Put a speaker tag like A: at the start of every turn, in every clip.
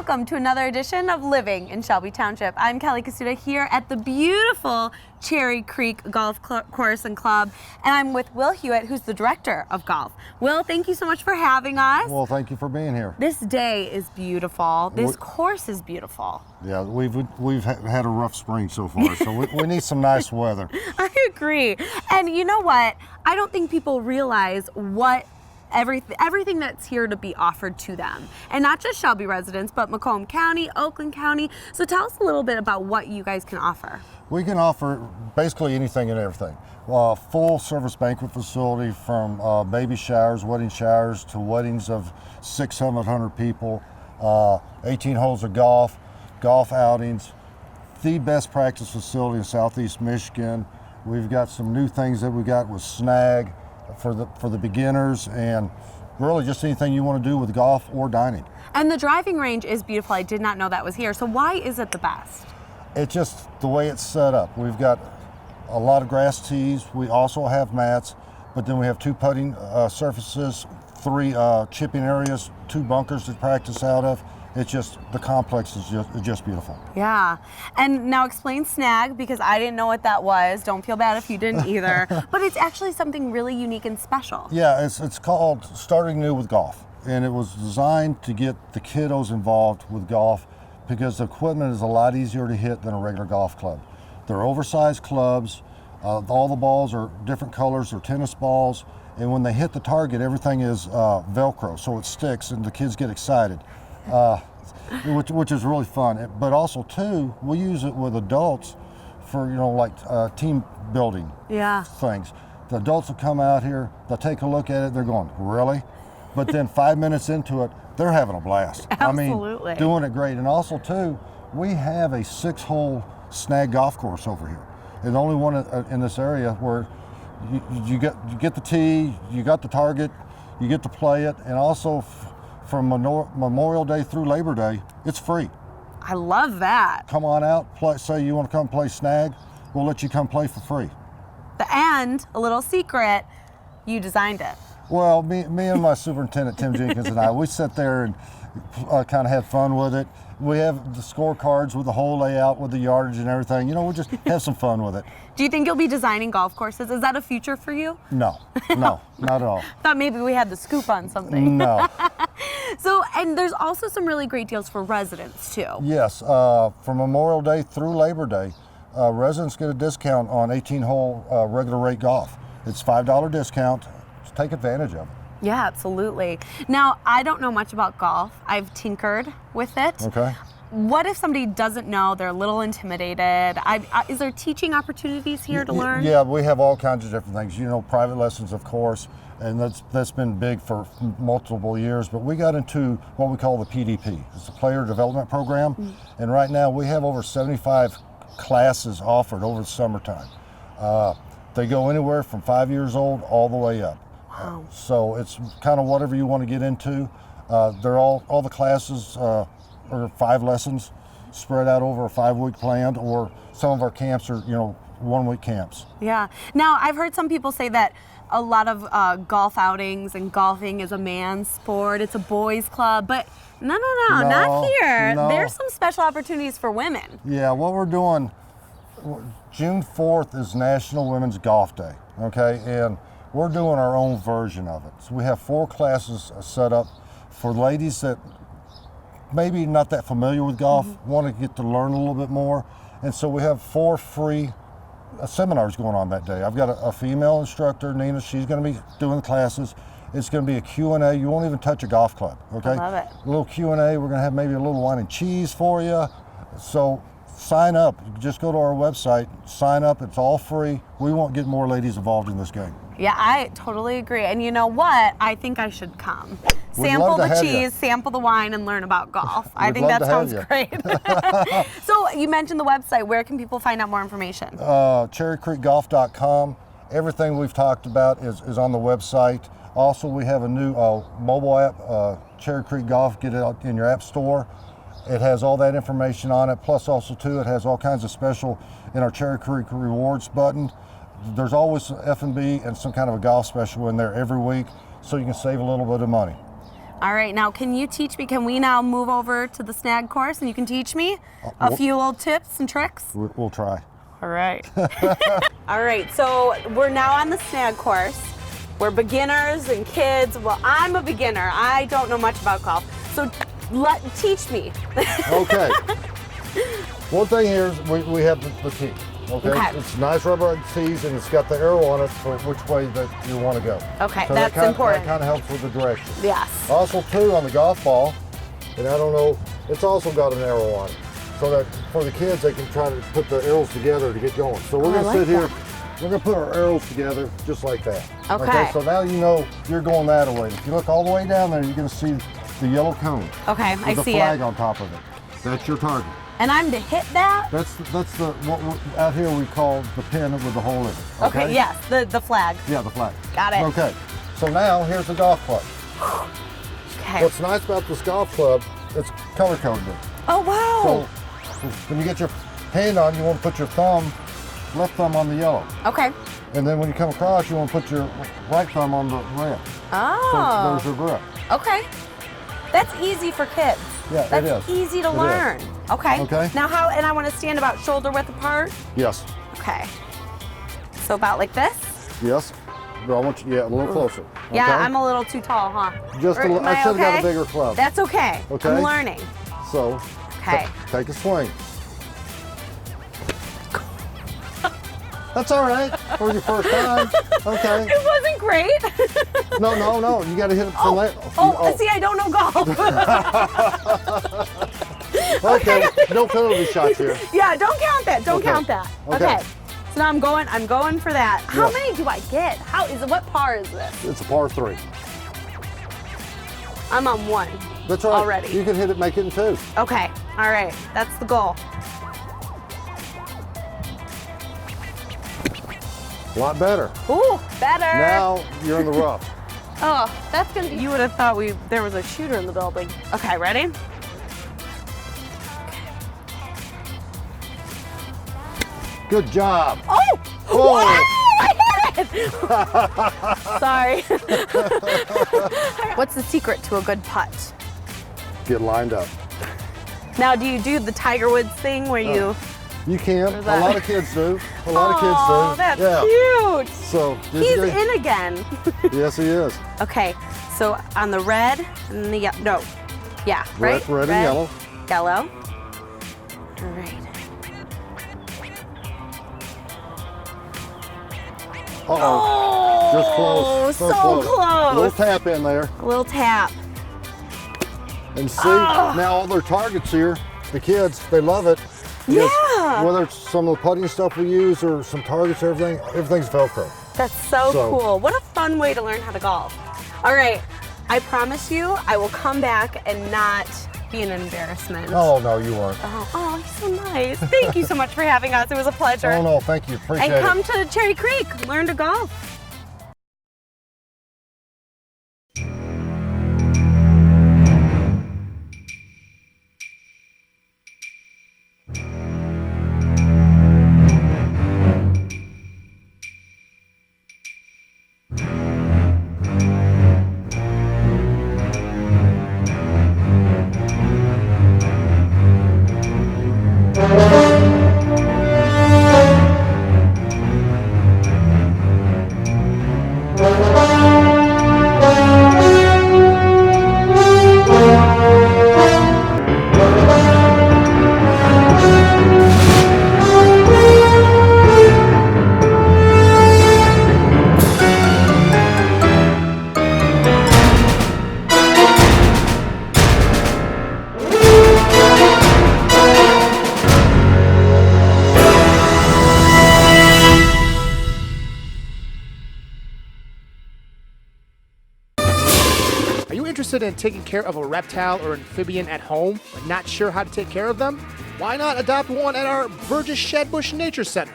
A: welcome to another edition of Living in Shelby Township. I'm Kelly Kasuda here at the beautiful Cherry Creek Golf Course and Club, and I'm with Will Hewitt, who's the director of golf. Will, thank you so much for having us.
B: Well, thank you for being here.
A: This day is beautiful. This course is beautiful.
B: Yeah, we've had a rough spring so far, so we need some nice weather.
A: I agree. And you know what? I don't think people realize what everything that's here to be offered to them, and not just Shelby residents, but Macomb County, Oakland County. So tell us a little bit about what you guys can offer.
B: We can offer basically anything and everything. Full service banquet facility, from baby showers, wedding showers, to weddings of 600-700 people, 18 holes of golf outings, the best practice facility in Southeast Michigan. We've got some new things that we got with snag for the beginners, and really just anything you want to do with golf or dining.
A: And the driving range is beautiful. I did not know that was here. So why is it the best?
B: It's just the way it's set up. We've got a lot of grass tees. We also have mats, but then we have 2 putting surfaces, 3 chipping areas, 2 bunkers to practice out of. It's just, the complex is just beautiful. Yeah.
A: And now explain snag, because I didn't know what that was. Don't feel bad if you didn't either. But it's actually something really unique and special.
B: Yeah, it's called Starting New with Golf. And it was designed to get the kiddos involved with golf, because the equipment is a lot easier to hit than a regular golf club. They're oversized clubs. All the balls are different colors. They're tennis balls. And when they hit the target, everything is Velcro, so it sticks and the kids get excited. Which is really fun. But also too, we use it with adults for, like team building things. The adults will come out here, they'll take a look at it, they're going, really? But then 5 minutes into it, they're having a blast.
A: Absolutely.
B: I mean, doing it great. And also too, we have a 6-hole snag golf course over here. And the only one in this area where you get the tee, you got the target, you get to play it, and also from Memorial Day through Labor Day, it's free.
A: I love that.
B: Come on out, say you want to come play snag, we'll let you come play for free.
A: And a little secret, you designed it.
B: Well, me and my superintendent, Tim Jenkins, and I, we sat there and kind of had fun with it. We have the scorecards with the whole layout, with the yardage and everything. We'll just have some fun with it.
A: Do you think you'll be designing golf courses? Is that a future for you?
B: No, not at all.
A: Thought maybe we had the scoop on something.
B: No.
A: So, and there's also some really great deals for residents too.
B: Yes, from Memorial Day through Labor Day, residents get a discount on 18-hole regular rate golf. It's $5 discount. Just take advantage of it.
A: Yeah, absolutely. Now, I don't know much about golf. I've tinkered with it.
B: Okay.
A: What if somebody doesn't know, they're a little intimidated? Is there teaching opportunities here to learn?
B: Yeah, we have all kinds of different things. Private lessons, of course, and that's been big for multiple years. But we got into what we call the PDP. It's the Player Development Program. Mm-hmm. And right now we have over 75 classes offered over the summertime. They go anywhere from 5 years old all the way up.
A: Wow.
B: So it's kind of whatever you want to get into. They're all the classes are 5 lessons spread out over a 5-week plan, or some of our camps are 1-week camps.
A: Yeah. Now, I've heard some people say that a lot of golf outings and golfing is a man's sport. It's a boys' club, but no, not here.
B: No.
A: There's some special opportunities for women.
B: Yeah, what we're doing, June 4th is National Women's Golf Day, okay? And we're doing our own version of it. So we have 4 classes set up for ladies that maybe not that familiar with golf, want to get to learn a little bit more. And so we have 4 free seminars going on that day. I've got a female instructor, Nina. She's going to be doing the classes. It's going to be a Q&A. You won't even touch a golf club, okay?
A: I love it.
B: A little Q&A. We're going to have maybe a little wine and cheese for you. So sign up. Just go to our website, sign up. It's all free. We want to get more ladies involved in this game.
A: Yeah, I totally agree. And you know what? I think I should come. Sample the cheese, sample the wine, and learn about golf. I think that sounds great. So you mentioned the website. Where can people find out more information?
B: CherryCreekGolf.com. Everything we've talked about is on the website. Also, we have a new mobile app, Cherry Creek Golf. Get it out in your app store. It has all that information on it. Plus, also too, it has all kinds of special in our Cherry Creek Rewards button. There's always F&B and some kind of a golf special in there every week, so you can save a little bit of money.
A: All right, now can you teach me? Can we now move over to the snag course and you can teach me a few little tips and tricks?
B: We'll try.
A: All right. All right, so we're now on the snag course. We're beginners and kids. Well, I'm a beginner. I don't know much about golf. So teach me.
B: Okay. One thing here is we have the tee. Okay. It's nice rubber tees and it's got the arrow on it for which way that you want to go.
A: Okay,
B: so
A: that's important.
B: That kind of helps with the direction.
A: Yes.
B: Also too, on the golf ball, and I don't know, it's also got an arrow on it. So that for the kids, they can try to put the arrows together to get going. So we're gonna sit here, we're gonna put our arrows together just like that.
A: Okay.
B: So now you know you're going that way. If you look all the way down there, you're gonna see the yellow cone.
A: Okay, I see it.
B: With the flag on top of it. That's your target.
A: And I'm to hit that?
B: That's the what out here we call the pin with the hole in it.
A: Okay, yes, the flag.
B: Yeah, the flag.
A: Got it.
B: Okay, so now here's the golf club.
A: Okay.
B: What's nice about this golf club, it's color coded.
A: Oh, wow.
B: So when you get your hand on, you want to put your left thumb on the yellow.
A: Okay.
B: And then when you come across, you want to put your right thumb on the red.
A: Oh.
B: So there's your grip.
A: Okay. That's easy for kids.
B: Yeah,
A: That's
B: it is.
A: easy to learn. Okay.
B: Okay.
A: Now and I want to stand about shoulder width apart?
B: Yes.
A: Okay. So about like this?
B: Yes. But I want you, a little closer.
A: Yeah,
B: okay?
A: I'm a little too tall, huh?
B: Just a little, I should have got a bigger club.
A: That's okay.
B: Okay.
A: I'm learning.
B: So,
A: okay.
B: Take a swing. That's all right for your first time. Okay.
A: It wasn't great.
B: No. You got to hit it from there.
A: See, I don't know golf.
B: Okay. No penalty shots here.
A: Yeah, don't count that. Don't count that. Okay. So now I'm going for that. How many do I get? What par is this?
B: It's a par 3.
A: I'm on 1.
B: That's right.
A: Already.
B: You can hit it, make it in 2.
A: Okay. All right. That's the goal.
B: A lot better.
A: Ooh, better.
B: Now you're in the rough.
A: Oh, that's gonna be. You would have thought there was a shooter in the building. Okay, ready?
B: Good job.
A: Oh!
B: Oh.
A: I hit it! Sorry. What's the secret to a good putt?
B: Get lined up.
A: Now, do you do the Tiger Woods thing where you...
B: You can. A lot of kids do. A lot of kids do.
A: Oh, that's cute.
B: So
A: he's in again.
B: Yes, he is.
A: Okay, so on the red and the yellow. No. Yeah, right?
B: Red and yellow.
A: Yellow. All right.
B: Uh-oh. Just close.
A: So close.
B: A little tap in there.
A: A little tap.
B: And see, now all their targets here, the kids, they love it.
A: Yeah.
B: Whether it's some of the putting stuff we use or some targets, everything's Velcro.
A: That's so cool. What a fun way to learn how to golf. All right, I promise you I will come back and not be an embarrassment.
B: Oh, no, you weren't.
A: Oh, you're so nice. Thank you so much for having us. It was a pleasure.
B: Oh, no, thank you. Appreciate it.
A: And come to Cherry Creek, learn to golf.
C: Interested in taking care of a reptile or amphibian at home, but not sure how to take care of them? Why not adopt one at our Burgess Shedbush Nature Center?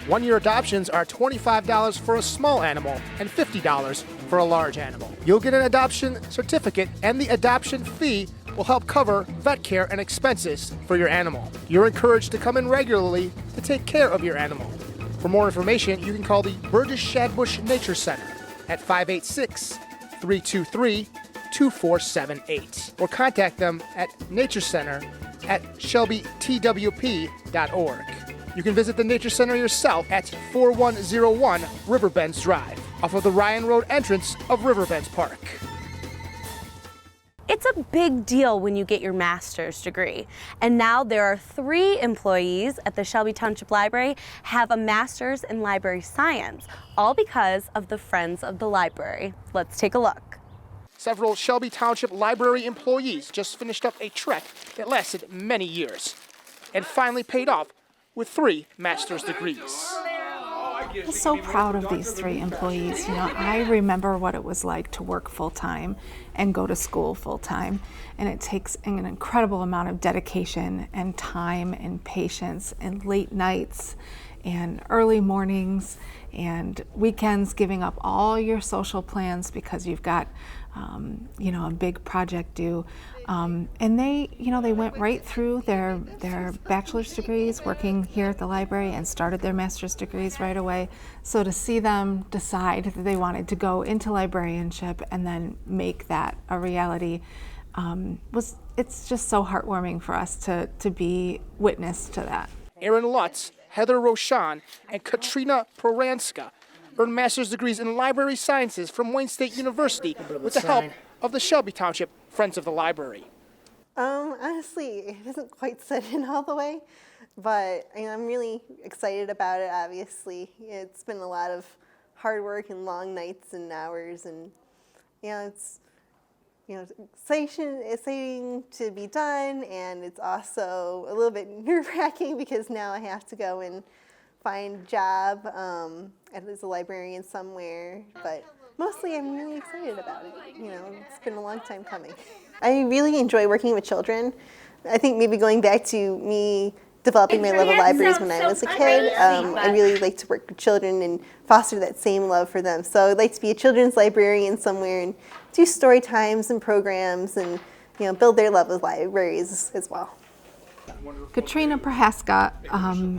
C: One-year adoptions are $25 for a small animal and $50 for a large animal. You'll get an adoption certificate, and the adoption fee will help cover vet care and expenses for your animal. You're encouraged to come in regularly to take care of your animal. For more information, you can call the Burgess Shedbush Nature Center at 586-323-2888. 2478 or contact them at naturecenter@shelbytwp.org. You can visit the Nature Center yourself at 4101 Riverbends Drive, off of the Ryan Road entrance of Riverbends Park.
A: It's a big deal when you get your master's degree. And now there are 3 employees at the Shelby Township Library have a master's in library science, all because of the Friends of the Library. Let's take a look.
C: Several Shelby Township Library employees just finished up a trek that lasted many years and finally paid off with 3 master's degrees.
D: I'm so proud of these 3 employees. You know, I remember what it was like to work full-time and go to school full-time, and it takes an incredible amount of dedication and time and patience and late nights and early mornings and weekends, giving up all your social plans because you've got you know, a big project due. And they, you know, they went right through their bachelor's degrees working here at the library and started their master's degrees right away. So to see them decide that they wanted to go into librarianship and then make that a reality it's just so heartwarming for us to be witness to that.
C: Aaron Lutz, Heather Roshan, and Katrina Poranska earned master's degrees in library sciences from Wayne State University with the help of the Shelby Township Friends of the Library.
E: Honestly, it hasn't quite set in all the way, but I'm really excited about it, obviously. It's been a lot of hard work and long nights and hours, and it's exciting to be done, and it's also a little bit nerve-wracking because now I have to go and find a job as a librarian somewhere, but mostly I'm really excited about it. It's been a long time coming. I really enjoy working with children. I think maybe going back to me developing my love of libraries when I was a kid, I really like to work with children and foster that same love for them. So I'd like to be a children's librarian somewhere and do story times and programs and build their love of libraries as well.
D: Katrina Prohaska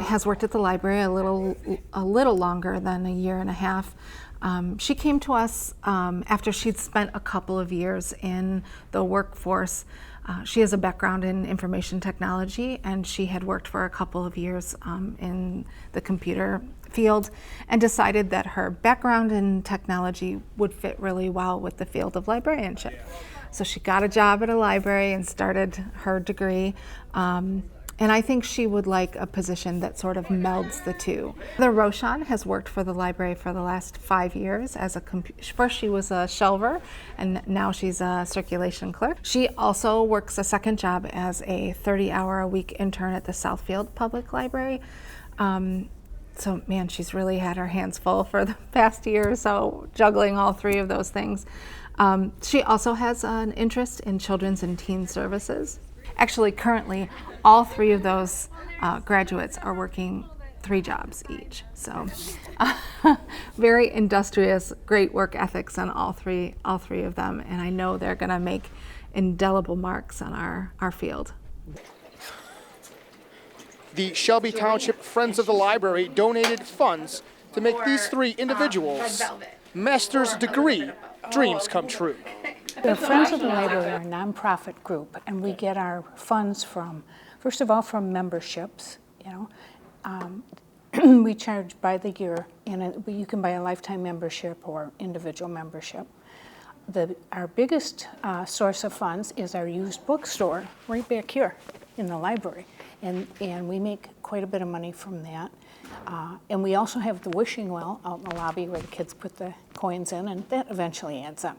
D: has worked at the library a little longer than a year and a half. She came to us after she'd spent a couple of years in the workforce. She has a background in information technology, and she had worked for a couple of years in the computer field and decided that her background in technology would fit really well with the field of librarianship. So she got a job at a library and started her degree. And I think she would like a position that sort of melds the two. Heather Roshan has worked for the library for the last 5 years as first she was a shelver, and now she's a circulation clerk. She also works a second job as a 30-hour-a-week intern at the Southfield Public Library. So man, she's really had her hands full for the past year or so, juggling all 3 of those things. She also has an interest in children's and teen services. Actually, currently, all 3 of those graduates are working 3 jobs each. So very industrious, great work ethics on all three of them. And I know they're going to make indelible marks on our field.
C: The Shelby Township Friends of the Library donated funds to make these 3 individuals' master's degree dreams come true.
F: The Friends of the Library are a nonprofit group, and we get our funds from, first of all, from memberships. We charge by the year, and you can buy a lifetime membership or individual membership. Our biggest source of funds is our used bookstore right back here in the library, and we make quite a bit of money from that. And we also have the wishing well out in the lobby where the kids put the coins in, and that eventually adds up.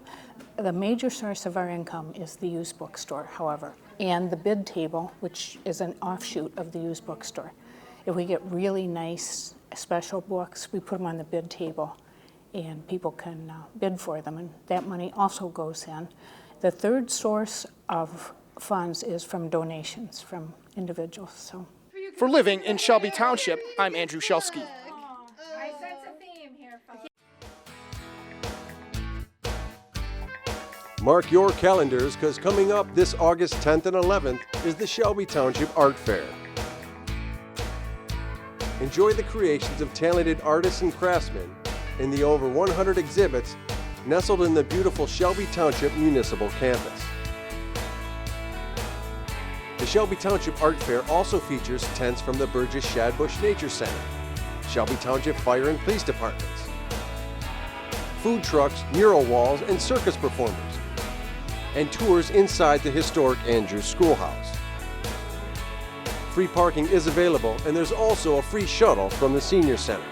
F: The major source of our income is the used bookstore, however, and the bid table, which is an offshoot of the used bookstore. If we get really nice special books, we put them on the bid table, and people can bid for them, and that money also goes in. The third source of funds is from donations from individuals. So,
C: for Living in Shelby Township, I'm Andrew Shelsky.
G: Mark your calendars, because coming up this August 10th and 11th is the Shelby Township Art Fair. Enjoy the creations of talented artists and craftsmen in the over 100 exhibits nestled in the beautiful Shelby Township Municipal Campus. The Shelby Township Art Fair also features tents from the Burgess Shadbush Nature Center, Shelby Township Fire and Police Departments, food trucks, mural walls, and circus performers, and tours inside the historic Andrews Schoolhouse. Free parking is available, and there's also a free shuttle from the Senior Center.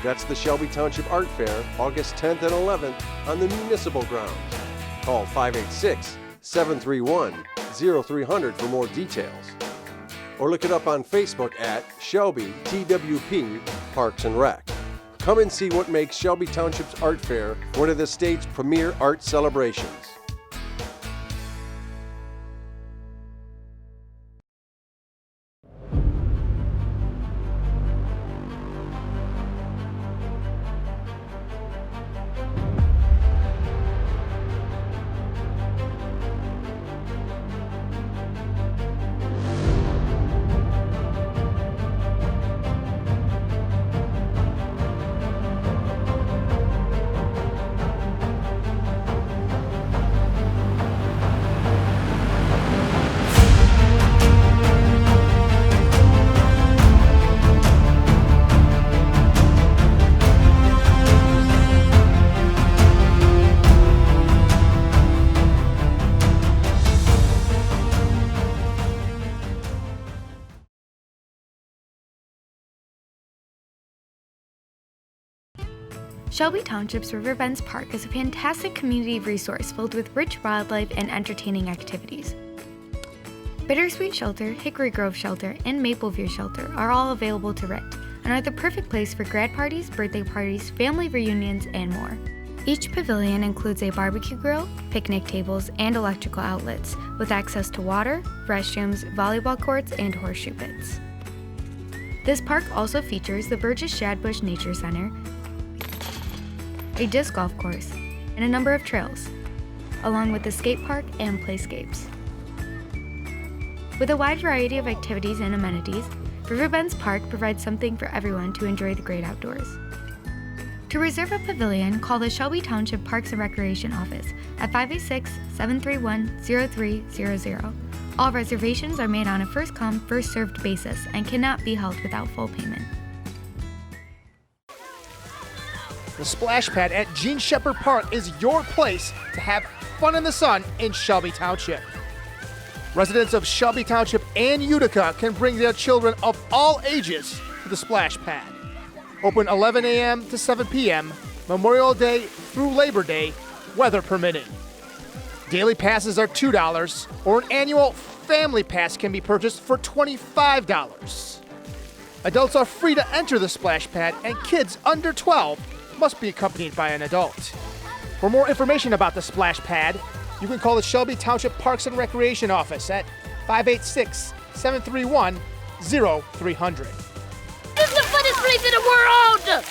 G: That's the Shelby Township Art Fair, August 10th and 11th on the municipal grounds. Call 586-731-0300 for more details. Or look it up on Facebook at Shelby TWP Parks and Rec. Come and see what makes Shelby Township's Art Fair one of the state's premier art celebrations.
H: Shelby Township's Riverbends Park is a fantastic community resource filled with rich wildlife and entertaining activities. Bittersweet Shelter, Hickory Grove Shelter, and Mapleview Shelter are all available to rent and are the perfect place for grad parties, birthday parties, family reunions, and more. Each pavilion includes a barbecue grill, picnic tables, and electrical outlets with access to water, restrooms, volleyball courts, and horseshoe pits. This park also features the Burgess Shadbush Nature Center, a disc golf course, and a number of trails, along with a skate park and playscapes. With a wide variety of activities and amenities, Riverbends Park provides something for everyone to enjoy the great outdoors. To reserve a pavilion, call the Shelby Township Parks and Recreation Office at 586-731-0300. All reservations are made on a first-come, first-served basis and cannot be held without full payment.
C: The splash pad at Gene Shepherd Park is your place to have fun in the sun in Shelby Township. Residents of Shelby Township and Utica can bring their children of all ages to the splash pad. Open 11 a.m. to 7 p.m., Memorial Day through Labor Day, weather permitting. Daily passes are $2, or an annual family pass can be purchased for $25. Adults are free to enter the splash pad, and kids under 12 must be accompanied by an adult. For more information about the splash pad, you can call the Shelby Township Parks and Recreation Office at 586-731-0300.
I: This is the funnest place in the world!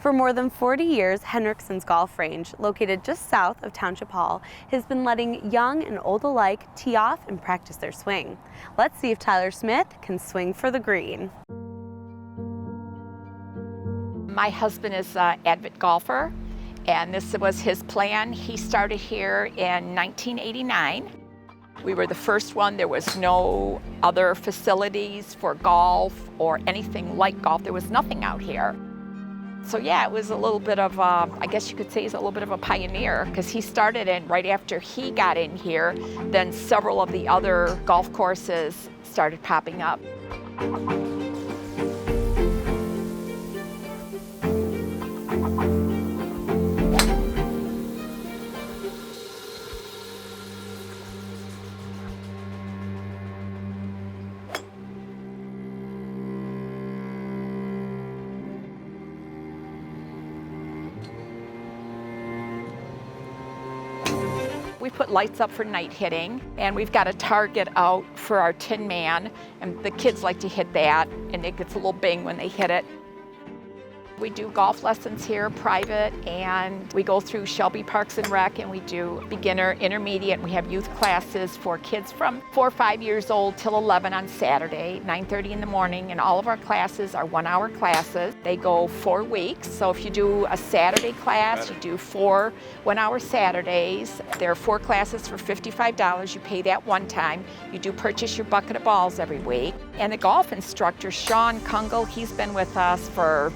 A: For more than 40 years, Henrickson's Golf Range, located just south of Township Hall, has been letting young and old alike tee off and practice their swing. Let's see if Tyler Smith can swing for the green.
J: My husband is an avid golfer, and this was his plan. He started here in 1989. We were the first one. There was no other facilities for golf or anything like golf. There was nothing out here. So yeah, it was a little bit of, I guess you could say he's a little bit of a pioneer, because he started in right after he got in here, then several of the other golf courses started popping up. We put lights up for night hitting, and we've got a target out for our Tin Man, and the kids like to hit that, and it gets a little bing when they hit it. We do golf lessons here, private, and we go through Shelby Parks and Rec, and we do beginner, intermediate. We have youth classes for kids from 4 or 5 years old till 11 on Saturday, 9:30 in the morning, and all of our classes are 1-hour classes. They go 4 weeks, so if you do a Saturday class, you do 4 1-hour Saturdays. There are 4 classes for $55. You pay that one time. You do purchase your bucket of balls every week. And the golf instructor, Sean Kungle, he's been with us for,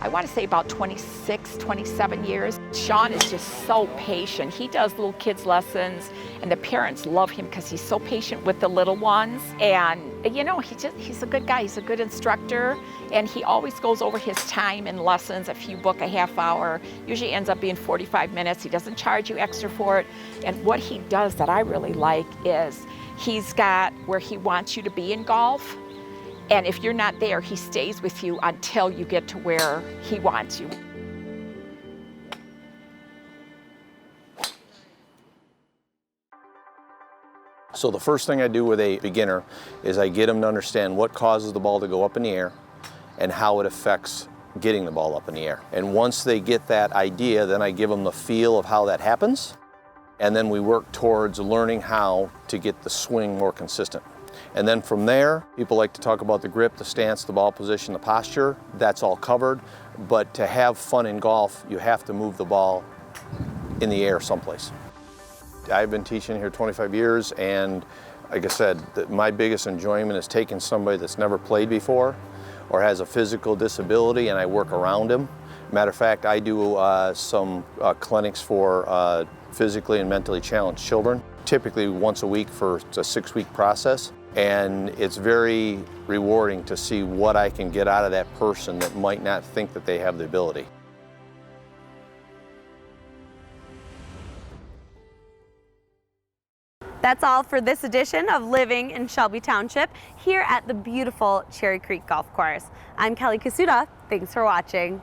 J: I want to say about 26, 27 years. Sean is just so patient. He does little kids lessons, and the parents love him because he's so patient with the little ones. And you know, he's a good guy. He's a good instructor, and he always goes over his time in lessons. If you book a half hour, usually ends up being 45 minutes. He doesn't charge you extra for it. And what he does that I really like is he's got where he wants you to be in golf. And if you're not there, he stays with you until you get to where he wants you.
K: So the first thing I do with a beginner is I get them to understand what causes the ball to go up in the air and how it affects getting the ball up in the air. And once they get that idea, then I give them the feel of how that happens. And then we work towards learning how to get the swing more consistent. And then from there, people like to talk about the grip, the stance, the ball position, the posture. That's all covered. But to have fun in golf, you have to move the ball in the air someplace. I've been teaching here 25 years, and like I said, my biggest enjoyment is taking somebody that's never played before or has a physical disability, and I work around him. Matter of fact, I do some clinics for physically and mentally challenged children, typically once a week for a 6-week process. And it's very rewarding to see what I can get out of that person that might not think that they have the ability.
A: That's all for this edition of Living in Shelby Township here at the beautiful Cherry Creek Golf Course. I'm Kelly Kasuda. Thanks for watching.